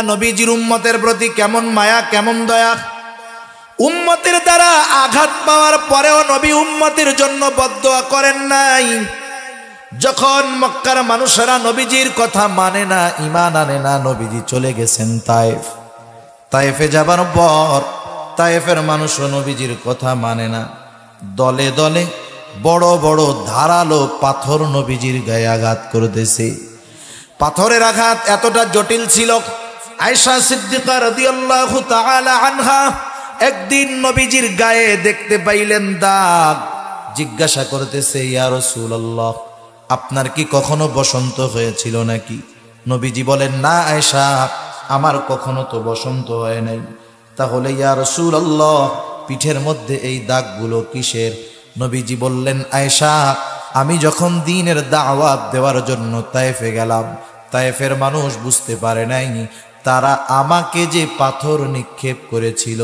নবীজির উম্মতের প্রতি কেমন মায়া, কেমন দয়া। উম্মতের দ্বারা আঘাত পাওয়ার পরেও নবী উম্মতের জন্য বদদোয়া করেন নাই। যখন মক্কার মানুষেরা নবীজির কথা মানে না, ঈমান আনে না, নবীজি চলে গেছেন তায়েফ। তায়েফে যাবার পর তায়েফের মানুষও নবীজির কথা মানে না। দলে দলে বড় বড় ধারালো পাথর নবীজির গায়ে আঘাত করতেছে। পাথরের আঘাত এতটা জটিল ছিল, আয়েশা সিদ্দিকা রাদিয়াল্লাহু তাআলা আনহা একদিন নবীজির গায়ে দেখতে পাইলেন দাগ। জিজ্ঞাসা করতেছে, ইয়া রাসূলুল্লাহ, আপনার কি কখনো বসন্ত হয়েছিল নাকি? নবীজি বলেন, না আয়েশা, আমার কখনো তো বসন্ত হয় নাই। তাহলে ইয়া রাসূলুল্লাহ, পিঠের মধ্যে এই দাগগুলো কিসের? নবীজি বললেন, আয়েশা, আমি যখন দ্বীনের দাওয়াত দেওয়ার জন্য তায়েফে গেলাম, তায়েফের মানুষ বুঝতে পারে নাই তারা আমাকে যে পাথর নিক্ষেপ করেছিল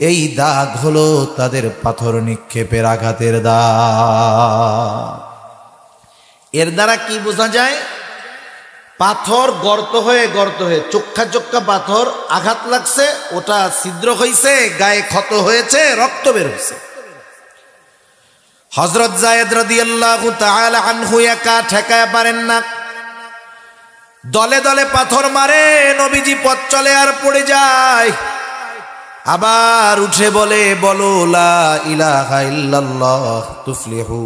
এই দাগ হলো তাদের পাথর নিক্ষেপের আঘাতের দাগ। এর দ্বারা কি বোঝা যায়? পাথর গর্ত হয়ে চোক্কা চোক্কা পাথর আঘাত লাগছে, ওটা ছিদ্র হয়েছে, গায়ে ক্ষত হয়েছে, রক্ত বের হয়েছে। হযরত যায়েদ রাদিয়াল্লাহু তাআলা আনহু একা ঠেকায় পারেন না, দলে দলে পাথর মারে, নবীজি পথ চলে আর পড়ে যায়। আবার উঠে বলে, বলো লা ইলাহা ইল্লাল্লাহ তুফলিহু।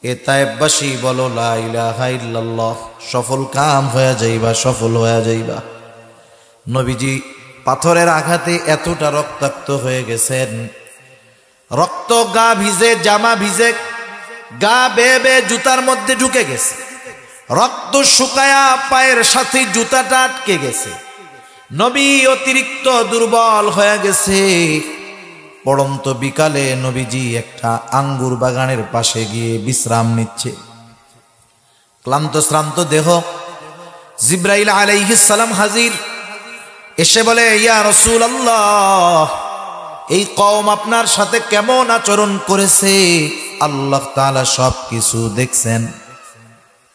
এ তায়েফবাসী বলো লা ইলাহা ইল্লাল্লাহ, সফল কাম হয়ে যাইবা, সফল হয়ে যাইবা। নবীজি পাথরের আঘাতে এতটা রক্তাক্ত হয়ে গেছেন, রক্ত গা ভিজে, জামা ভিজে, গা বেয়ে বেয়ে জুতার মধ্যে ঢুকে গেছে, রক্ত শুকায়া পায়ের সাথে জুতাটা আটকে গেছে। নবী অতিরিক্ত দুর্বল হয়ে গেছে। পড়ন্ত বিকালে নবীজি একটা আঙ্গুর বাগানের পাশে গিয়ে বিশ্রাম নিচ্ছে। ক্লান্ত শ্রান্ত দেহ, জিবরাইল আলাইহিস সালাম হাজির। এসে বলে, ইয়া রাসূলুল্লাহ, এই কওম আপনার সাথে কেমন আচরণ করেছে আল্লাহ তাআলা সব কিছু দেখছেন।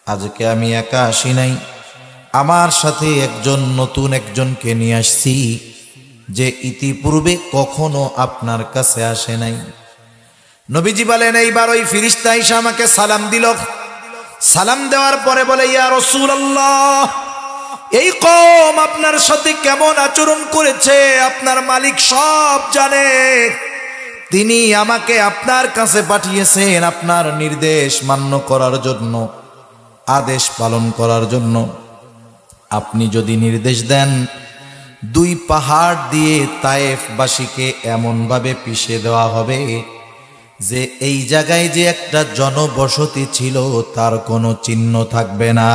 আজকে আমি একা আসি নাই, আমার সাথে নতুন একজনকে নিয়ে আসছি, যে ইতিপূর্বে কখনো আপনার কাছে আসে নাই। নবীজি বলেন, এইবার ওই ফেরেশতা এসে আমাকে সালাম দিল। সালাম দেওয়ার পরে বলে, ইয়া রাসূলুল্লাহ, এই কওম আপনার সাথে কেমন আচরণ করেছে আপনার মালিক সব জানে। তিনি আমাকে আপনার কাছে পাঠিয়েছেন আপনার নির্দেশ মান্য করার জন্য, আদেশ পালন করার জন্য। আপনি যদি নির্দেশ দেন, দুই পাহাড় দিয়ে তায়েফবাসীকে এমনভাবে পিষে দেওয়া হবে যে এই জায়গায় যে একটা জনবসতি ছিল তার কোনো চিহ্ন থাকবে না।